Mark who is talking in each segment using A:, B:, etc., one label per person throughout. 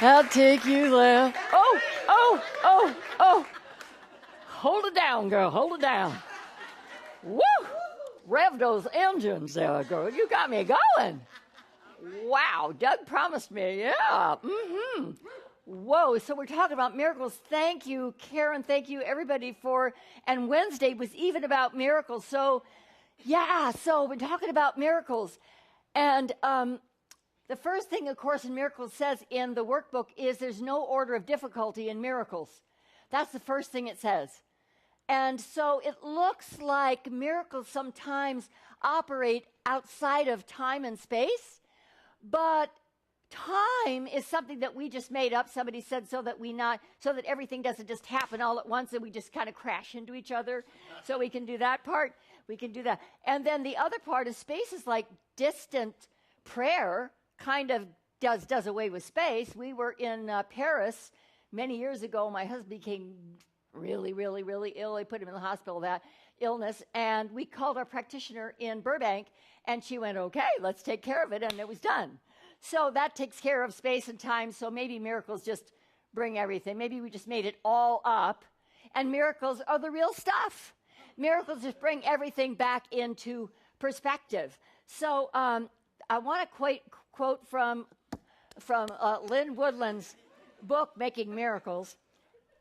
A: I'll take you there. Oh, oh, oh, oh. Hold it down, girl. Hold it down. Woo! Rev those engines there, girl. You got me going. Wow, Doug promised me. Yeah. Mm-hmm. Whoa, so we're talking about miracles. Thank you, Karen. Thank you, everybody, for, and Wednesday was even about miracles. So, yeah, so we're talking about miracles. And the first thing A Course in Miracles says in the workbook is there's no order of difficulty in miracles. That's the first thing it says. And so it looks like miracles sometimes operate outside of time and space, but time is something that we just made up. Somebody said so that everything doesn't just happen all at once and we just kind of crash into each other. So we can do that part. We can do that. And then the other part is space is like distant prayer kind of does away with space. We were in Paris many years ago. My husband became really, really, really ill. They put him in the hospital, that illness. And we called our practitioner in Burbank, and she went, okay, let's take care of it. And it was done. So that takes care of space and time. So maybe miracles just bring everything. Maybe we just made it all up. And miracles are the real stuff. Miracles just bring everything back into perspective. So I want to quote from Lynn Woodland's book, Making Miracles.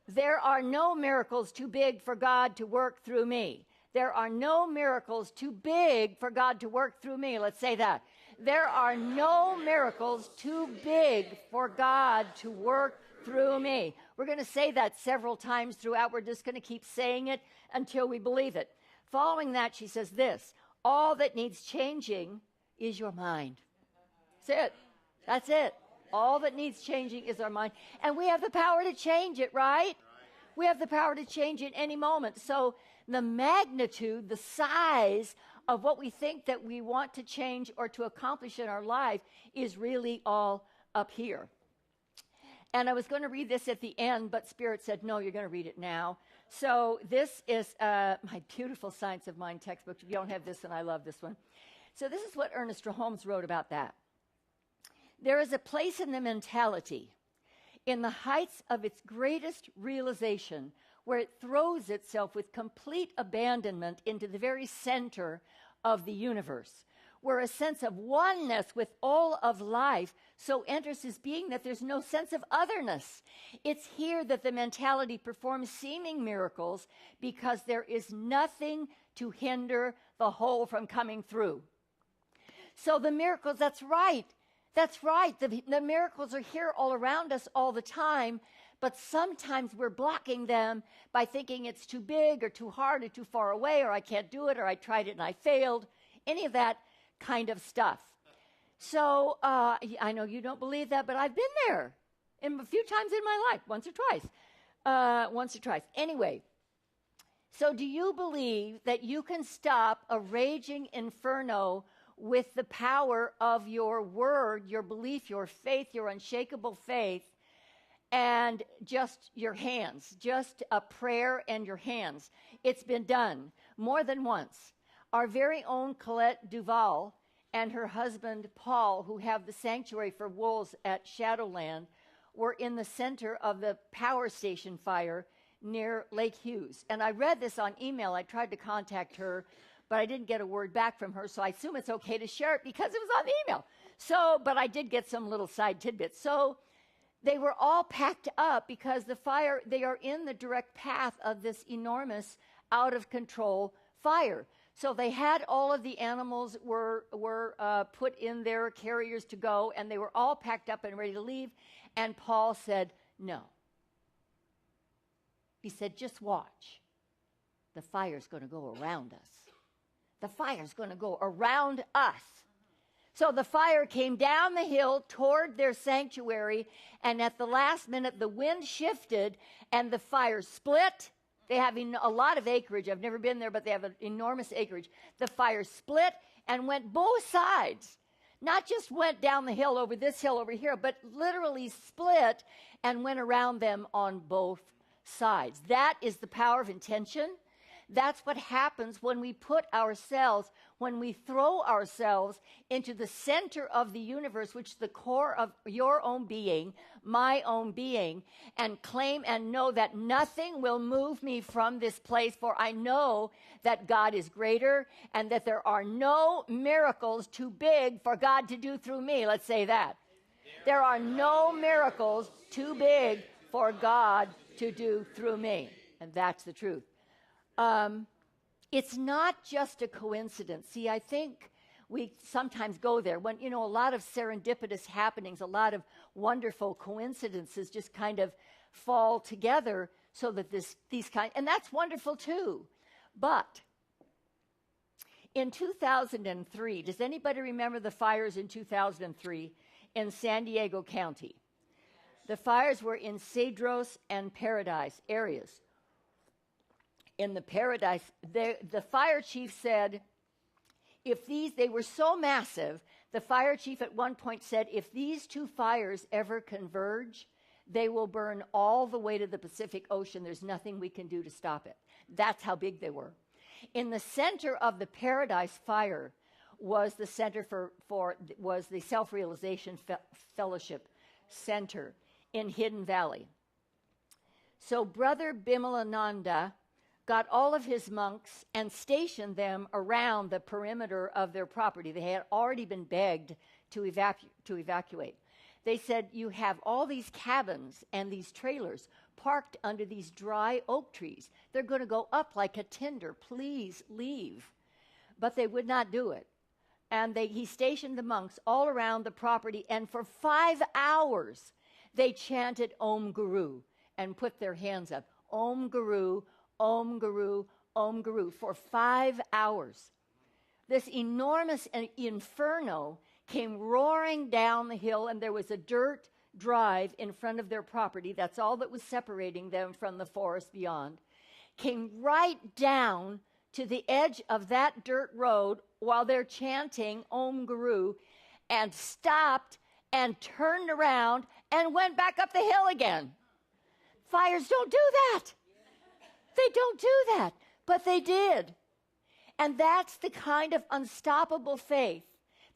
A: There are no miracles too big for God to work through me. There are no miracles too big for God to work through me. Let's say that. There are no miracles too big for God to work through me. We're going to say that several times throughout. We're just going to keep saying it until we believe it. Following that, she says this: all that needs changing is your mind. That's it. That's it. All that needs changing is our mind. And we have the power to change it, right? We have the power to change it any moment. So the magnitude, the size of what we think that we want to change or to accomplish in our life is really all up here. And I was going to read this at the end, but Spirit said, no, you're going to read it now. So this is my beautiful Science of Mind textbook. If you don't have this one, I love this one. So this is what Ernest Holmes wrote about that. There is a place in the mentality, in the heights of its greatest realization, where it throws itself with complete abandonment into the very center of the universe, where a sense of oneness with all of life so enters his being that there's no sense of otherness. It's here that the mentality performs seeming miracles because there is nothing to hinder the whole from coming through. So the miracles, that's right. That's right. The miracles are here all around us all the time, but sometimes we're blocking them by thinking it's too big or too hard or too far away, or I can't do it, or I tried it and I failed, any of that kind of stuff. So I know you don't believe that, but I've been there a few times in my life, once or twice. Anyway, so do you believe that you can stop a raging inferno with the power of your word, your belief, your faith, your unshakable faith, and just your hands, just a prayer and your hands? It's been done more than once. Our very own Colette Duval and her husband Paul, who have the Sanctuary for Wolves at Shadowland, were in the center of the power station fire near Lake Hughes. And I read this on email. I tried to contact her, but I didn't get a word back from her, so I assume it's okay to share it because it was on the email. So, but I did get some little side tidbits. So they were all packed up because the fire, they are in the direct path of this enormous, out-of-control fire. So they had all of the animals were put in their carriers to go, and they were all packed up and ready to leave. And Paul said, no. He said, just watch. The fire's going to go around us. The fire's going to go around us. So the fire came down the hill toward their sanctuary, and at the last minute, the wind shifted, and the fire split. They have a lot of acreage. I've never been there, but they have an enormous acreage. The fire split and went both sides. Not just went down the hill over this hill over here, but literally split and went around them on both sides. That is the power of intention. That's what happens when we put ourselves, when we throw ourselves into the center of the universe, which is the core of your own being, my own being, and claim and know that nothing will move me from this place, for I know that God is greater and that there are no miracles too big for God to do through me. Let's say that. There are no miracles too big for God to do through me. And that's the truth. It's not just a coincidence. See, I think we sometimes go there when, a lot of serendipitous happenings, a lot of wonderful coincidences just kind of fall together so that and that's wonderful too. But in 2003, does anybody remember the fires in 2003 in San Diego County? The fires were in Cedros and Paradise areas. In the Paradise, the fire chief said, they were so massive, the fire chief at one point said, if these two fires ever converge, they will burn all the way to the Pacific Ocean. There's nothing we can do to stop it. That's how big they were. In the center of the Paradise fire was the center was the Self-Realization Fellowship Center in Hidden Valley. So Brother Bimalananda got all of his monks and stationed them around the perimeter of their property. They had already been begged to evacuate. They said, you have all these cabins and these trailers parked under these dry oak trees. They're going to go up like a tinder. Please leave. But they would not do it. And he stationed the monks all around the property, and for 5 hours they chanted Om Guru and put their hands up. Om Guru, Om Guru, Om Guru, for 5 hours. This enormous inferno came roaring down the hill, and there was a dirt drive in front of their property. That's all that was separating them from the forest beyond. Came right down to the edge of that dirt road while they're chanting Om Guru, and stopped and turned around and went back up the hill again. Fires don't do that. They don't do that, but they did. And that's the kind of unstoppable faith,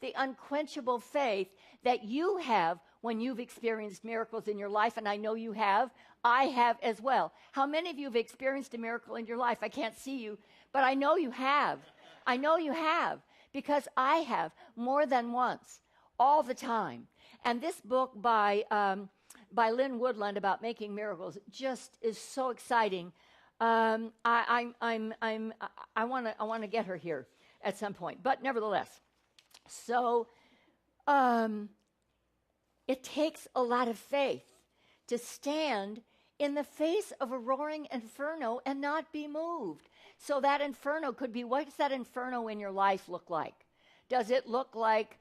A: the unquenchable faith that you have when you've experienced miracles in your life, and I know you have. I have as well. How many of you have experienced a miracle in your life? I can't see you, but I know you have. I know you have, because I have more than once, all the time. And this book by Lynn Woodland about making miracles just is so exciting. I want to get her here at some point, but nevertheless. So it takes a lot of faith to stand in the face of a roaring inferno and not be moved. So that inferno could be, what does that inferno in your life look like? Does it look like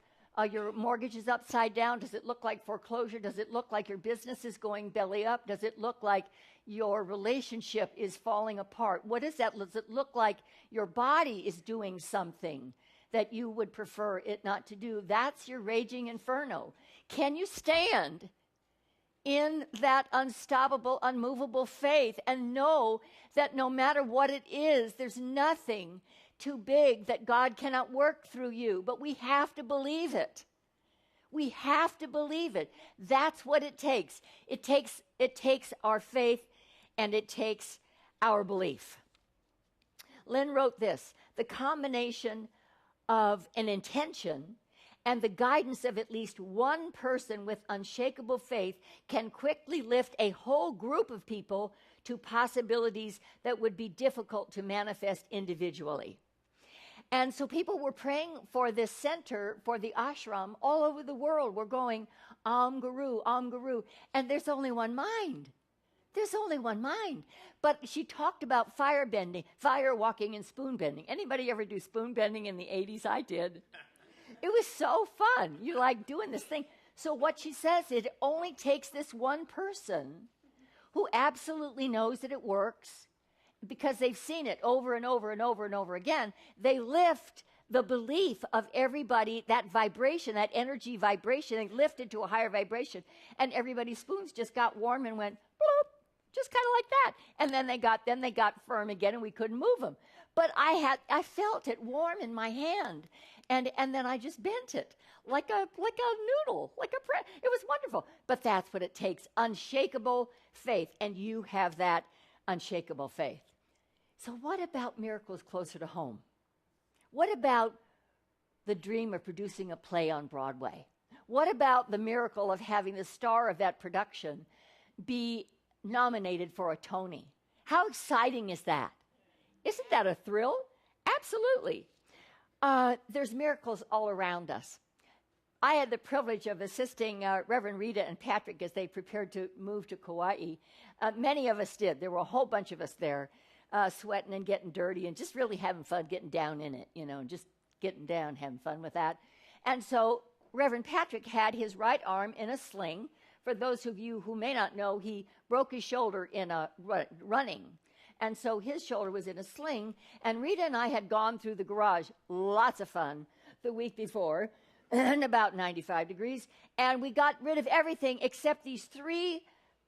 A: your mortgage is upside down? Does it look like foreclosure? Does it look like your business is going belly up? Does it look like your relationship is falling apart? What is that? Does it look like your body is doing something that you would prefer it not to do? That's your raging inferno. Can you stand in that unstoppable, unmovable faith and know that no matter what it is, there's nothing too big that God cannot work through you? But we have to believe it. We have to believe it. That's what it takes. It takes our faith, and it takes our belief. Lynn wrote this: the combination of an intention and the guidance of at least one person with unshakable faith can quickly lift a whole group of people to possibilities that would be difficult to manifest individually. And so people were praying for this center, for the ashram, all over the world. We're going, Om Guru, Om Guru. And there's only one mind. There's only one mind. But she talked about fire bending, fire walking and spoon bending. Anybody ever do spoon bending in the 80s? I did. It was so fun. You like doing this thing. So what she says, it only takes this one person who absolutely knows that it works, because they've seen it over and over and over and over again. They lift the belief of everybody, that vibration, that energy vibration, they lifted to a higher vibration, and everybody's spoons just got warm and went bloop, just kind of like that. And then they got firm again, and we couldn't move them. But I felt it warm in my hand, and then I just bent it like a noodle, it was wonderful. But that's what it takes, unshakable faith, and you have that unshakable faith. So what about miracles closer to home? What about the dream of producing a play on Broadway? What about the miracle of having the star of that production be nominated for a Tony? How exciting is that? Isn't that a thrill? Absolutely. There's miracles all around us. I had the privilege of assisting Reverend Rita and Patrick as they prepared to move to Kauai. Many of us did. There were a whole bunch of us there, sweating and getting dirty and just really having fun, getting down in it, and just getting down, having fun with that. And so Reverend Patrick had his right arm in a sling. For those of you who may not know, he broke his shoulder in running. And so his shoulder was in a sling. And Rita and I had gone through the garage, lots of fun, the week before, and about 95 degrees. And we got rid of everything except these 3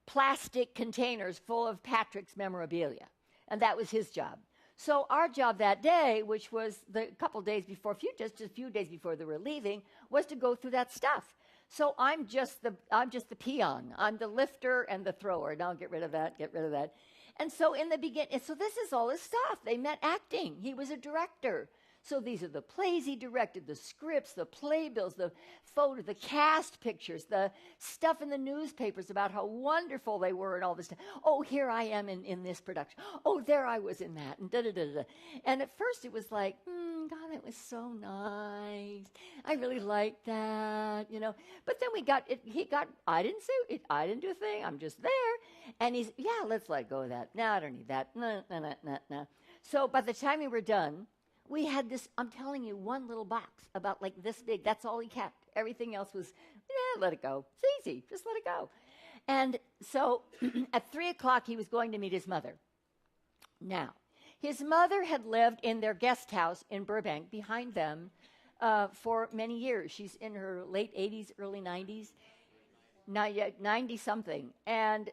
A: plastic containers full of Patrick's memorabilia. And that was his job. So our job that day, which was just a few days before they were leaving, was to go through that stuff. So I'm just the peon. I'm the lifter and the thrower. Now get rid of that. And so in the beginning, so this is all his stuff. They met acting. He was a director. So these are the plays he directed, the scripts, the playbills, the photo, the cast pictures, the stuff in the newspapers about how wonderful they were and all this stuff. Oh, here I am in this production. Oh, there I was in that. And da-da-da-da. And at first it was like, God, that was so nice. I really liked that, But then I didn't say it. I didn't do a thing. I'm just there. And he's, yeah, let's let go of that. No, I don't need that. No. So by the time we were done, we had this, I'm telling you, one little box about like this big. That's all he kept. Everything else was, let it go. It's easy. Just let it go. And so at 3 o'clock, he was going to meet his mother. Now, his mother had lived in their guest house in Burbank behind them for many years. She's in her late 80s, early 90s, 90-something. And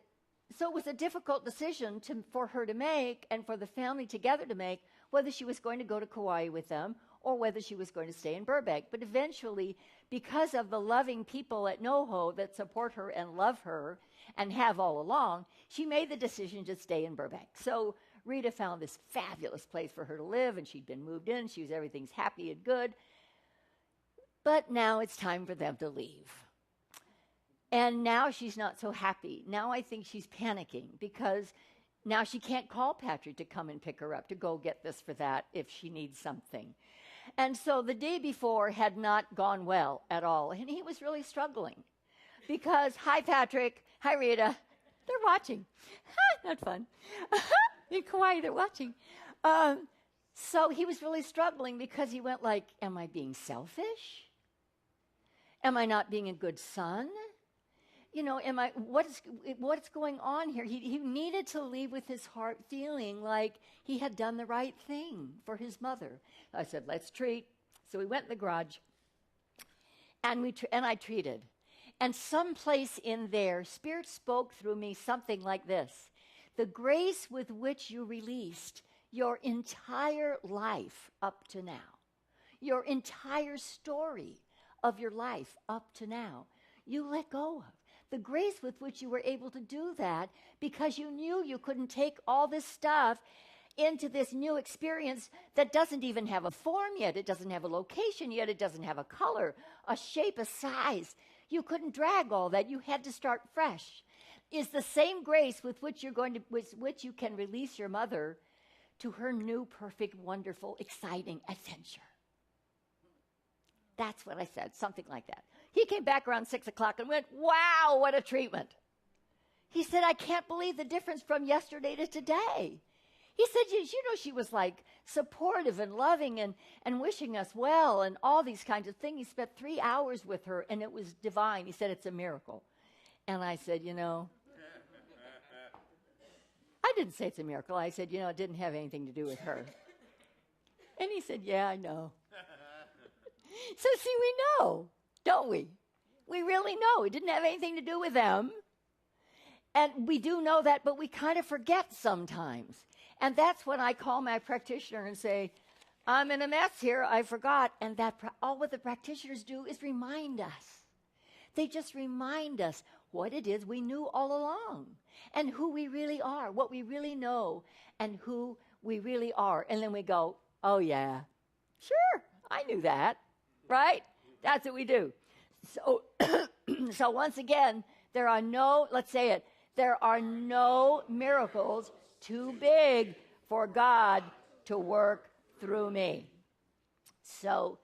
A: so it was a difficult decision for her to make and for the family together to make whether she was going to go to Kauai with them or whether she was going to stay in Burbank. But eventually, because of the loving people at NoHo that support her and love her and have all along, she made the decision to stay in Burbank. So Rita found this fabulous place for her to live, and she'd been moved in. Everything's happy and good. But now it's time for them to leave. And now she's not so happy. Now I think she's panicking because now she can't call Patrick to come and pick her up, to go get this for that if she needs something. And so the day before had not gone well at all. And he was really struggling because, hi, Patrick. Hi, Rita. They're watching. Not fun. In Kauai, they're watching. So he was really struggling because he went like, am I being selfish? Am I not being a good son? What's going on here? He needed to leave with his heart feeling like he had done the right thing for his mother. I said, let's treat. So we went in the garage, and I treated. And someplace in there, Spirit spoke through me something like this: the grace with which you released your entire life up to now, your entire story of your life up to now, you let go of. The grace with which you were able to do that because you knew you couldn't take all this stuff into this new experience that doesn't even have a form yet. It doesn't have a location yet. It doesn't have a color, a shape, a size. You couldn't drag all that. You had to start fresh. Is the same grace with which which you can release your mother to her new, perfect, wonderful, exciting adventure. That's what I said, something like that. He came back around 6 o'clock and went, wow, what a treatment. He said, I can't believe the difference from yesterday to today. He said, she was like supportive and loving and wishing us well and all these kinds of things. He spent 3 hours with her and it was divine. He said, it's a miracle. And I said, I didn't say it's a miracle. I said, it didn't have anything to do with her. And he said, yeah, I know. So see, we know, don't we? We really know. It didn't have anything to do with them. And we do know that, but we kind of forget sometimes. And that's when I call my practitioner and say, I'm in a mess here, I forgot. And all what the practitioners do is remind us. They just remind us what it is we knew all along and who we really are, what we really know and who we really are. And then we go, oh yeah, sure, I knew that, right? That's what we do. So, so once again, there are no, let's say it, there are no miracles too big for God to work through me. So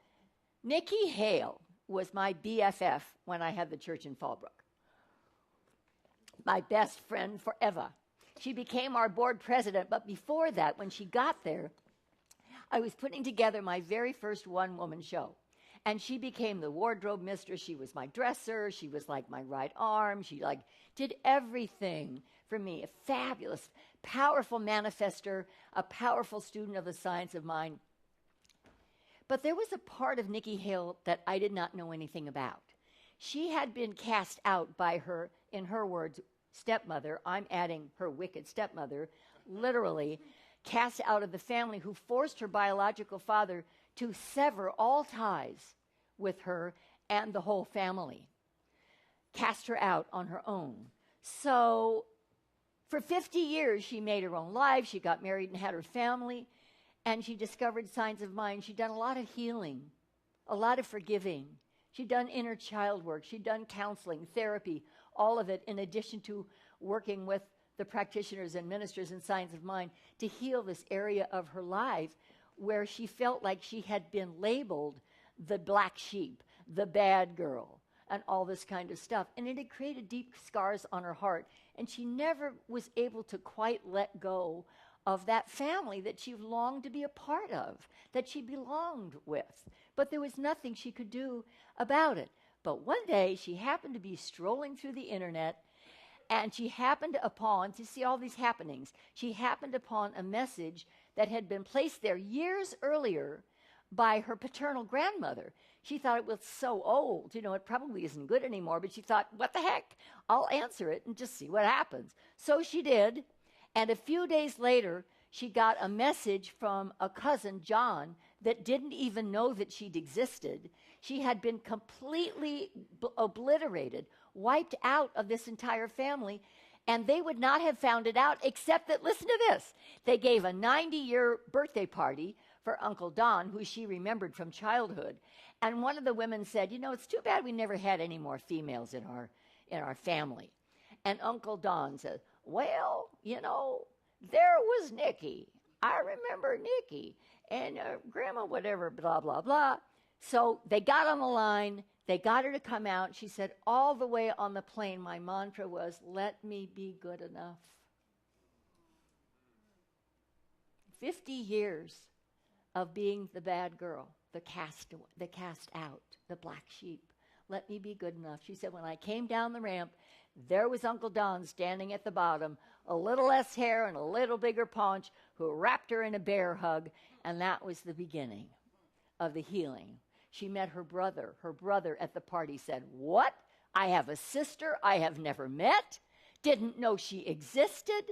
A: Nikki Hale was my BFF when I had the church in Fallbrook. My best friend forever. She became our board president, but before that, when she got there, I was putting together my very first one-woman show. And she became the wardrobe mistress. She was my dresser. She was like my right arm. She did everything for me. A fabulous, powerful manifester, a powerful student of the science of mind. But there was a part of Nikki Hale that I did not know anything about. She had been cast out by her, in her words, stepmother. I'm adding her wicked stepmother, literally cast out of the family, who forced her biological father to sever all ties with her and the whole family. Cast her out on her own. So for 50 years, she made her own life. She got married and had her family. And she discovered signs of mind. She'd done a lot of healing, a lot of forgiving. She'd done inner child work. She'd done counseling, therapy, all of it, in addition to working with the practitioners and ministers in signs of mind to heal this area of her life where she felt like she had been labeled the black sheep, the bad girl, and all this kind of stuff. And it had created deep scars on her heart. And she never was able to quite let go of that family that she longed to be a part of, that she belonged with. But there was nothing she could do about it. But one day she happened to be strolling through the internet, and she happened upon, to see all these happenings, she happened upon a message that had been placed there years earlier by her paternal grandmother. She thought it was so old, it probably isn't good anymore, but she thought, what the heck? I'll answer it and just see what happens. So she did. And a few days later, she got a message from a cousin, John, that didn't even know that she'd existed. She had been completely obliterated, wiped out of this entire family, and they would not have found it out except that, listen to this, they gave a 90-year birthday party for Uncle Don, who she remembered from childhood. And one of the women said, it's too bad we never had any more females in our family. And Uncle Don said, well, there was Nikki. I remember Nikki. And Grandma, whatever, blah, blah, blah. So they got on the line. They got her to come out. She said, all the way on the plane, my mantra was, let me be good enough. 50 years of being the bad girl, the cast out, the black sheep. Let me be good enough. She said, when I came down the ramp, there was Uncle Don standing at the bottom, a little less hair and a little bigger paunch, who wrapped her in a bear hug, and that was the beginning of the healing. She met her brother. Her brother at the party said, what? I have a sister I have never met, didn't know she existed.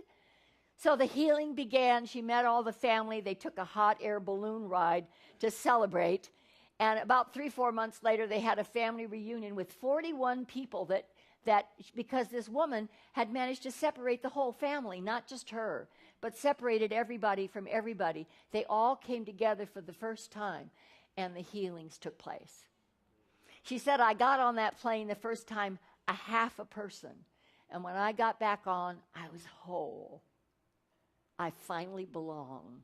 A: So the healing began. She met all the family. They took a hot air balloon ride to celebrate. And about 3-4 months later, they had a family reunion with 41 people that because this woman had managed to separate the whole family, not just her, but separated everybody from everybody. They all came together for the first time, and the healings took place. She said, I got on that plane the first time a half a person. And when I got back on, I was whole. I finally belong.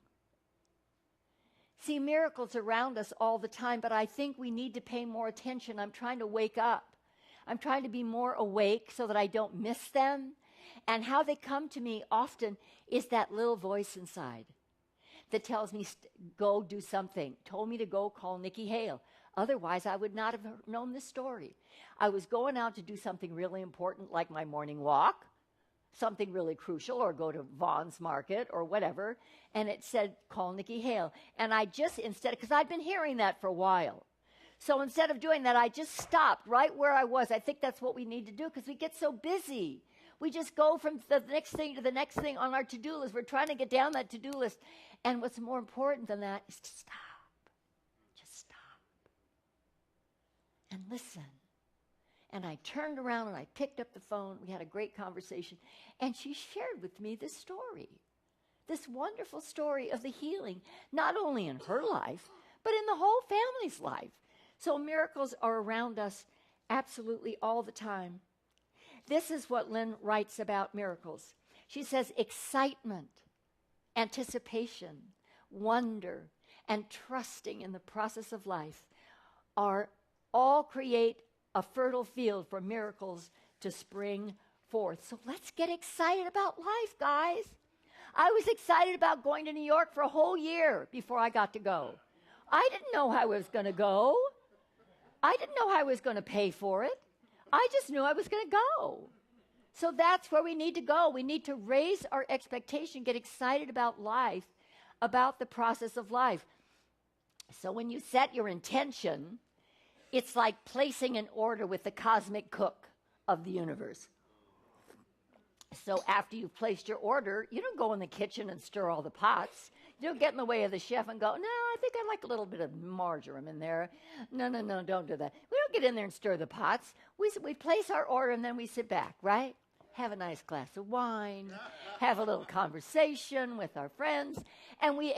A: See, miracles around us all the time, but I think we need to pay more attention. I'm trying to wake up. I'm trying to be more awake so that I don't miss them. And how they come to me often is that little voice inside that tells me, go do something, told me to go call Nikki Hale. Otherwise, I would not have known this story. I was going out to do something really important, like my morning walk, something really crucial, or go to Vaughn's Market or whatever, and it said, call Nikki Hale. And I just, because I'd been hearing that for a while. So instead of doing that, I just stopped right where I was. I think that's what we need to do, because we get so busy. We just go from the next thing to the next thing on our to-do list. We're trying to get down that to-do list. And what's more important than that is to stop. Just stop. And listen. And I turned around and I picked up the phone. We had a great conversation. And she shared with me this story, this wonderful story of the healing, not only in her life, but in the whole family's life. So miracles are around us absolutely all the time. This is what Lynn writes about miracles. She says excitement, anticipation, wonder, and trusting in the process of life are all create a fertile field for miracles to spring forth. So let's get excited about life, guys. I was excited about going to New York for a whole year before I got to go. I didn't know how I was going to go. I didn't know how I was going to pay for it. I just knew I was going to go. So that's where we need to go. We need to raise our expectation, get excited about life, about the process of life. So when you set your intention, it's like placing an order with the cosmic cook of the universe. So after you've placed your order, you don't go in the kitchen and stir all the pots. You don't get in the way of the chef and go, no, I think I like a little bit of marjoram in there. No, don't do that. We don't get in there and stir the pots. We place our order and then we sit back, right? Have a nice glass of wine, have a little conversation with our friends, and we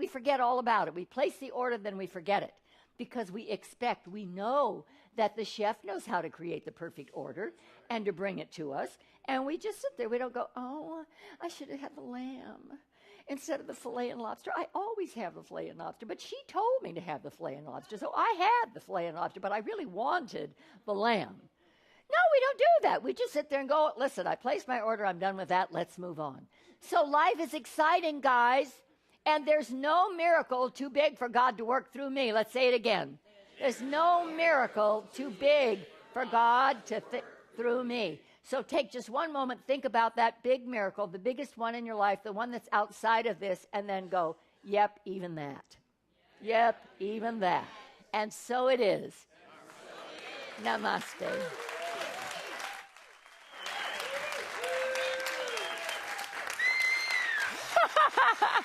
A: forget all about it. We place the order, then we forget it. Because we know that the chef knows how to create the perfect order and to bring it to us. And we just sit there. We don't go, oh, I should have had the lamb instead of the filet and lobster. I always have the filet and lobster, but she told me to have the filet and lobster. So I had the filet and lobster, but I really wanted the lamb. No, we don't do that. We just sit there and go, listen, I placed my order. I'm done with that. Let's move on. So life is exciting, guys. And there's no miracle too big for God to work through me. Let's say it again. There's no miracle too big for God to through me. So take just one moment, think about that big miracle, the biggest one in your life, the one that's outside of this, and then go, yep, even that. Yep, even that. And so it is. Namaste. Ha ha ha!